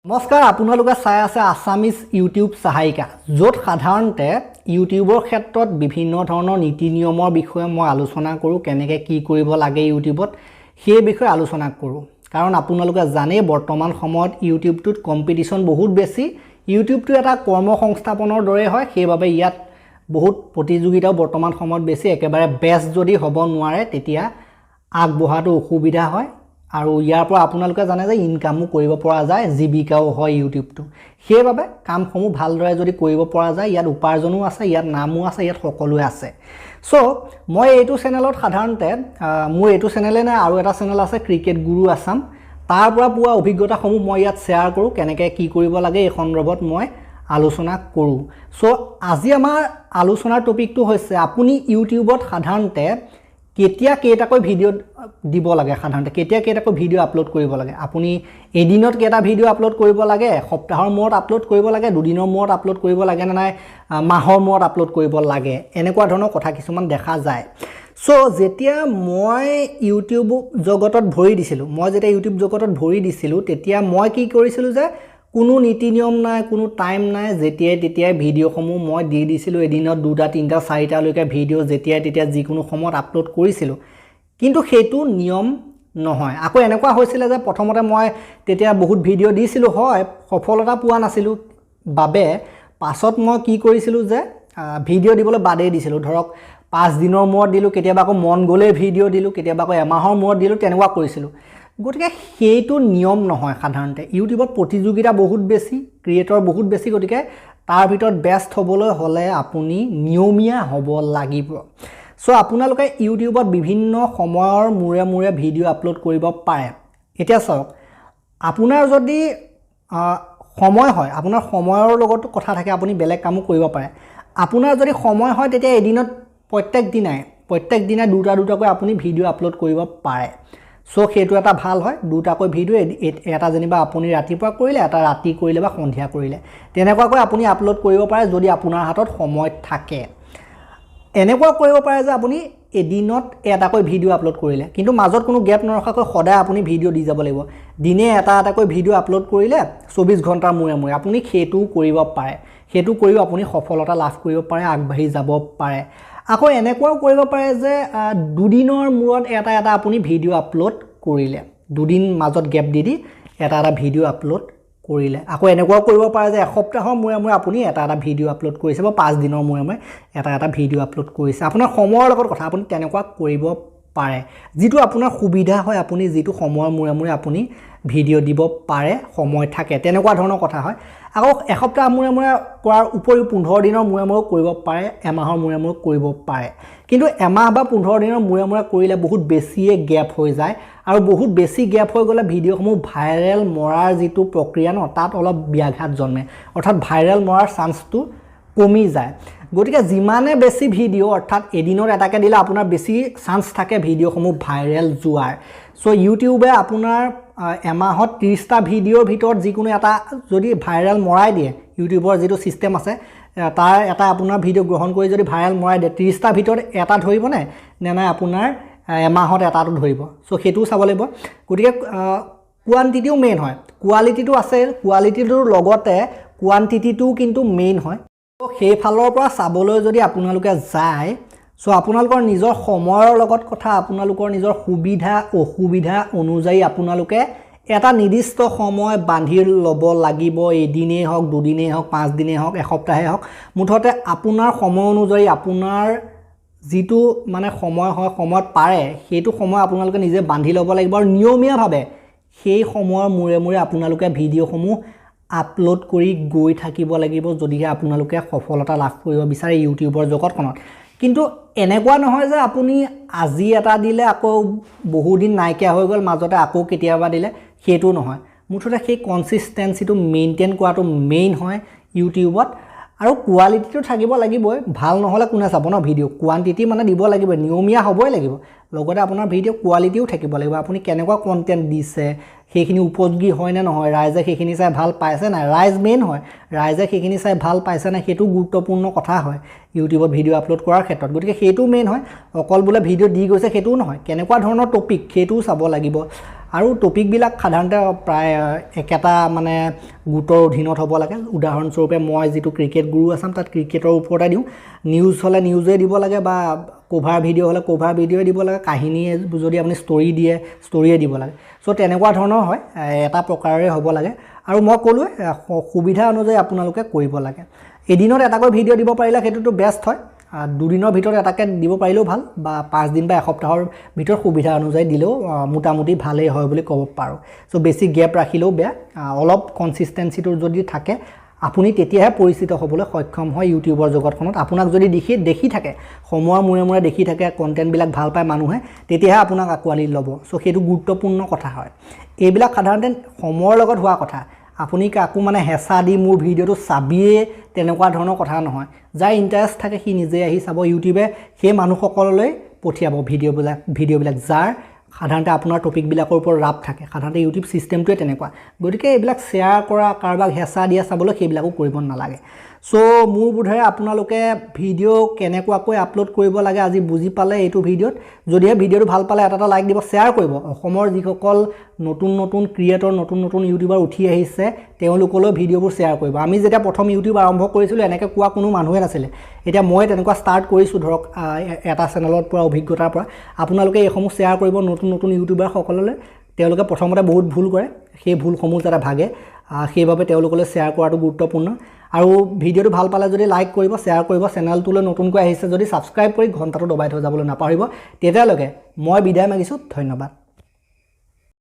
নমস্কাৰ আপোনালোকে চাই আছে আসামিজ ইউটিউব সহায়িকা য'ত সাধাৰণতে ইউটিউবৰ ক্ষেত্ৰত বিভিন্ন ধৰণৰ নীতি নিয়মৰ বিষয়ে মই আলোচনা কৰোঁ কেনেকৈ কি কৰিব লাগে ইউটিউবত সেই বিষয়ে আলোচনা কৰোঁ কাৰণ আপোনালোকে জানে বৰ্তমান সময়ত ইউটিউবটোত কম্পিটিশন বহুত বেছি ইউটিউবটো এটা কৰ্মসংস্থাপনৰ দৰে হয় সেইবাবে ইয়াত বহুত প্ৰতিযোগিতাও বৰ্তমান সময়ত বেছি একেবাৰে বেষ্ট যদি হ'ব নোৱাৰে তেতিয়া আগবঢ়াটো অসুবিধা হয় আৰু ইয়াৰ পৰা আপোনালোকে জানে যে ইনকামো কৰিব পৰা যায় জীৱিকাও হয় ইউটিউবটো সেইবাবে কামসমূহ ভালদৰে যদি কৰিব পৰা যায় ইয়াত উপাৰ্জনো আছে ইয়াত নামো আছে ইয়াত সকলোৱে আছে সো মই এইটো চেনেলত সাধাৰণতে মোৰ এইটো চেনেলে নাই আৰু এটা চেনেল আছে ক্ৰিকেট গুৰু আসাম তাৰ পৰা পোৱা অভিজ্ঞতাসমূহ মই ইয়াত শেয়াৰ কৰোঁ কেনেকৈ কি কৰিব লাগে এই সন্দৰ্ভত মই আলোচনা কৰোঁ সো আজি আমাৰ আলোচনাৰ টপিকটো হৈছে আপুনি ইউটিউবত সাধাৰণতে কেতিয়া কেইটাকৈ ভিডিও দিব লাগে সাধাৰণতে কেতিয়া কেইটাকৈ ভিডিও আপলোড কৰিব লাগে আপুনি এদিনত কেইটা ভিডিও আপলোড কৰিব লাগে সপ্তাহৰ মূৰত আপলোড কৰিব লাগে দুদিনৰ মূৰত আপলোড কৰিব লাগে না নাই মাহৰ মূৰত আপলোড কৰিব লাগে এনেকুৱা ধৰণৰ কথা কিছুমান দেখা যায় সো যেতিয়া মই ইউটিউব জগতত ভৰি দিছিলো তেতিয়া মই কি কৰিছিলো যে কোনো নীতি নিয়ম নাই কোনো টাইম নাই যেতিয়াই ভিডিওসমূহ মই দি দিছিলো এদিনত দুটা তিনটা চাৰিটা লৈকে ভিডিও যেতিয়া যিকোনো সময়ত আপলোড কৰিছিলো কিন্তু সেইটো নিয়ম নহয় আকৌ এনেকুৱা হৈছিল যে প্ৰথমতে মই তেতিয়া বহুত ভিডিও দিছিলো হয় সফলতা পোৱা নাছিলো বাবে পাছত মই কি কৰিছিলো যে ভিডিও দিবলৈ বাদে দিছিলো ধৰক 5 দিনৰ মূৰত দিলো কেতিয়াবা আকৌ মন গলে ভিডিও দিলো কেতিয়াবা আকৌ এমাহৰ মূৰত দিলো তেনেকুৱা কৰিছিলো গতিকে সেইটো নিয়ম নহয় সাধাৰণতে ইউটিউবত প্ৰতিযোগিতা বহুত বেছি ক্ৰিয়েটৰ বহুত বেছি গতিকে তাৰ ভিতৰত বেষ্ট হ'বলৈ হলে আপুনি নিয়মীয়া হ'ব লাগিব সো আপোনালোকে ইউটিউবত বিভিন্ন সময়ৰ মূৰে ভিডিও আপলোড কৰিব পাৰে এতিয়া চাওক আপোনাৰ যদি সময় হয় আপোনাৰ সময়ৰ লগত কথা থাকে আপুনি বেলেগ কামো কৰিব পাৰে আপোনাৰ যদি সময় হয় তেতিয়া এদিনত প্ৰত্যেক দিনাই দুটাকৈ আপুনি ভিডিও আপলোড কৰিব পাৰে সো সেইটো এটা ভাল হয় দুটাকৈ ভিডিও এটা যেনিবা আপুনি ৰাতিপুৱা কৰিলে এটা ৰাতি কৰিলে বা সন্ধিয়া কৰিলে তেনেকুৱাকৈ আপুনি আপলোড কৰিব পাৰে যদি আপোনাৰ হাতত সময় থাকে এনেকুৱা কৰিব পাৰে যে আপুনি এদিনত এটাকৈ ভিডিও আপলোড কৰিলে কিন্তু মাজত কোনো গ্যাপ নৰখাকৈ সদায় আপুনি ভিডিও দি যাব লাগিব দিনে এটাকৈ ভিডিও আপলোড কৰিলে 24 ঘণ্টাৰ মূৰে আপুনি সেইটো কৰিব পাৰে সেইটো কৰিও আপুনি সফলতা লাভ কৰিব পাৰে আগবাঢ়ি যাব পাৰে আকৌ এনেকুৱাও কৰিব পাৰে যে দুদিনৰ মূৰত এটা আপুনি ভিডিও আপলোড কৰিলে দুদিন মাজত গ্যাপ দি এটা ভিডিও আপলোড কৰিলে আকৌ এনেকুৱাও কৰিব পাৰে যে এসপ্তাহৰ মূৰে আপুনি এটা ভিডিও আপলোড কৰিছে বা 5 দিনৰ মূৰে এটা ভিডিও আপলোড কৰিছে আপোনাৰ সময়ৰ লগত কথা আপুনি তেনেকুৱা কৰিব পাৰে যেটো আপোনাৰ সুবিধা হয় আপুনি যেটো সময়ৰ মূৰে আপুনি ভিডিও দিব পাৰে সময় থাকে তেনেকুৱা ধৰণৰ কথা হয় আকৌ এসপ্তাহ মূৰে কৰাৰ উপৰিও 15 দিনৰ মূৰে কৰিব পাৰে এমাহৰ মূৰে কৰিব পাৰে কিন্তু এমাহ বা 15 দিনৰ মূৰে কৰিলে বহুত বেছিয়ে গ্যাপ হৈ যায় আৰু বহুত বেছি গ্যাপ হৈ গলে ভিডিওসমূহ ভাইৰেল মৰাৰ যেটো প্ৰক্ৰিয়া ন তাত অলপ ব্যাঘাত জন্মে অৰ্থাৎ ভাইৰেল মৰাৰ চান্সটো কমি যায় গতিকে যিমানে বেছি ভিডিও অৰ্থাৎ এদিনৰ এটাকে দিলে আপোনাৰ বেছি চান্স থাকে ভিডিওসমূহ ভাইৰেল যোৱাৰ সো ইউটিউবে আপোনাৰ এমাহত 30টা ভিডিওৰ ভিতৰত যিকোনো এটা যদি ভাইৰেল মৰাই দিয়ে ইউটিউবৰ যেটো সিস্টেম আছে তাৰ এটা আপোনাৰ ভিডিও গ্ৰহণ কৰি যদি ভাইৰেল মৰাই দিয়ে 30টা ভিতৰত এটা ধৰিব নে নাই আপোনাৰ এমাহত এটাটো ধৰিব সো সেইটো চাব লাগিব গতিকে কোৱান্টিটিও মেইন হয় কোৱালিটিটো আছে কোৱালিটিটোৰ লগতে কোৱান্টিটিটো কিন্তু মেইন হয় তো সেই ফালৰ পৰা চাবলৈ যদি আপোনালোকে যায় সো আপোনালোকৰ নিজৰ সময়ৰ লগত কথা আপোনালোকৰ নিজৰ সুবিধা অসুবিধা অনুযায়ী আপোনালোকে এটা নিৰ্দিষ্ট সময় বান্ধি ল'ব লাগিব এদিনেই হওক দুদিনেই হওক 5 দিনেই হওক এসপ্তাহে হওক মুঠতে আপোনাৰ সময় অনুযায়ী আপোনাৰ যেটো মানে সময় হয় সময়ত পাৰে সেইটো সময় আপোনালোকে নিজে বান্ধি ল'ব লাগিব আৰু নিয়মীয়াভাৱে সেই সময়ৰ মূৰে আপোনালোকে ভিডিওসমূহ আপলোড কৰি গৈ থাকিব লাগিব যদিহে আপোনালোকে সফলতা লাভ কৰিব বিচাৰে ইউটিউবৰ জগতখনত কিন্তু এনেকুৱা নহয় যে আপুনি আজি এটা দিলে আকৌ বহু দিন নাইকিয়া হৈ গ'ল মাজতে আকৌ কেতিয়াবা দিলে সেইটো নহয় মুঠতে সেই কনসিস্টেন্সিটো মেইনটেইন কৰাটো মেইন হয় ইউটিউবত আৰু কোৱালিটিটো থাকিব লাগিবই ভাল নহলে কোনে চাব ন ভিডিও কোৱান্টিটি মানে দিব লাগিব নিয়মীয়া হ'বই লাগিব লগতে আপোনাৰ ভিডিও কোৱালিটিও থাকিব লাগিব আপুনি কেনেকুৱা কন্টেন্ট দিছে সেইখিনি উপযোগী হয় নে নহয় ৰাইজে সেইখিনি চাই ভাল পাইছে না ৰাইজ মেইন হয় ৰাইজে সেইখিনি চাই ভাল পাইছে না সেইটো গুৰুত্বপূৰ্ণ কথা হয় ইউটিউবত ভিডিও আপলোড কৰাৰ ক্ষেত্ৰত গতিকে সেইটো মেইন হয় অকল বোলে ভিডিও দি গৈছে সেইটো নহয় কেনেকুৱা ধৰণৰ টপিক সেইটো চাব লাগিব আৰু টপিক বিলাক সাধাৰণতে প্ৰায় একেটা মানে গোটৰ অধীনত হ'ব লাগে উদাহৰণস্বৰূপে মই যিটো ক্ৰিকেট গুৰু আছাম তাত ক্ৰিকেটৰ ওপৰতে দিওঁ নিউজ হ'লে নিউজে দিব লাগে বা কভাৰ ভিডিঅ' হ'লে কভাৰ ভিডিঅ'ই দিব লাগে কাহিনী যদি আপুনি ষ্টৰি দিয়ে ষ্টৰিয়ে দিব লাগে সো তেনেকুৱা ধৰণৰ হয় এটা প্ৰকাৰৰে হ'ব লাগে আৰু মই ক'লোৱে সুবিধা অনুযায়ী আপোনালোকে কৰিব লাগে এদিনত এটাকৈ ভিডিঅ' দিব পাৰিলে সেইটোতো বেষ্ট হয় দুদিনৰ ভিতৰত এটাকে দিব পাৰিলেও ভাল বা 5 দিন বা এসপ্তাহৰ ভিতৰত সুবিধা অনুযায়ী দিলেও মোটামুটি ভালেই হয় বুলি ক'ব পাৰোঁ সো বেছি গেপ ৰাখিলেও বেয়া অলপ কনসিস্টেন্সিটো যদি থাকে আপুনি তেতিয়াহে পৰিচিত হ'বলৈ সক্ষম হয় ইউটিউবৰ জগতখনত আপোনাক যদি দেখি থাকে সময়ৰ মূৰে দেখি থাকে কন্টেন্টবিলাক ভাল পায় মানুহে তেতিয়াহে আপোনাক আকোৱালি ল'ব সো সেইটো গুৰুত্বপূৰ্ণ কথা হয় এইবিলাক সাধাৰণতে সময়ৰ লগত হোৱা কথা আপুনি কাকো মানে হেঁচা দি মোৰ ভিডিঅ'টো চাবিয়ে তেনেকুৱা ধৰণৰ কথা নহয় যাৰ ইণ্টাৰেষ্ট থাকে সি নিজে আহি চাব ইউটিউবে সেই মানুহসকললৈ পঠিয়াব ভিডিঅ'বিলাক যাৰ সাধাৰণতে আপোনাৰ টপিকবিলাকৰ ওপৰত ৰাপ থাকে সাধাৰণতে ইউটিউব সিস্টেমটোৱে তেনেকুৱা গতিকে এইবিলাক শ্বেয়াৰ কৰা কাৰোবাক হেঁচা দিয়া চাবলৈ সেইবিলাকো কৰিব নালাগে সো মোৰ বোধেৰে আপোনালোকে ভিডিঅ' কেনেকুৱাকৈ আপলোড কৰিব লাগে আজি বুজি পালে এইটো ভিডিঅ'ত যদিহে ভিডিঅ'টো ভাল পালে এটা লাইক দিব শ্বেয়াৰ কৰিব অসমৰ যিসকল নতুন ক্ৰিয়েটৰ নতুন ইউটিউবাৰ উঠি আহিছে তেওঁলোকলৈ ভিডিঅ'বোৰ শ্বেয়াৰ কৰিব আমি যেতিয়া প্ৰথম ইউটিউব আৰম্ভ কৰিছিলোঁ এনেকৈ কোৱা কোনো মানুহে নাছিলে এতিয়া মই তেনেকুৱা ষ্টাৰ্ট কৰিছোঁ ধৰক এটা চেনেলত পৰা অভিজ্ঞতাৰ পৰা আপোনালোকে এইসমূহ শ্বেয়াৰ কৰিব নতুন ইউটিউবাৰ সকললৈ তেওঁলোকে প্ৰথমতে বহুত ভুল কৰে সেই ভুলসমূহ যাতে ভাগে সেইবাবে তেওঁলোকলৈ শ্বেয়াৰ কৰাটো গুৰুত্বপূৰ্ণ আৰু ভিডিঅ'টো ভাল পালে যদি লাইক কৰিব শ্বেয়াৰ কৰিব চেনেলটোলৈ নতুনকৈ আহিছে যদি সাবস্ক্ৰাইব কৰি ঘণ্টাটো দবাই থৈ যাবলৈ নাপাহৰিব তেতিয়ালৈকে মই বিদায় মাগিছোঁ ধন্যবাদ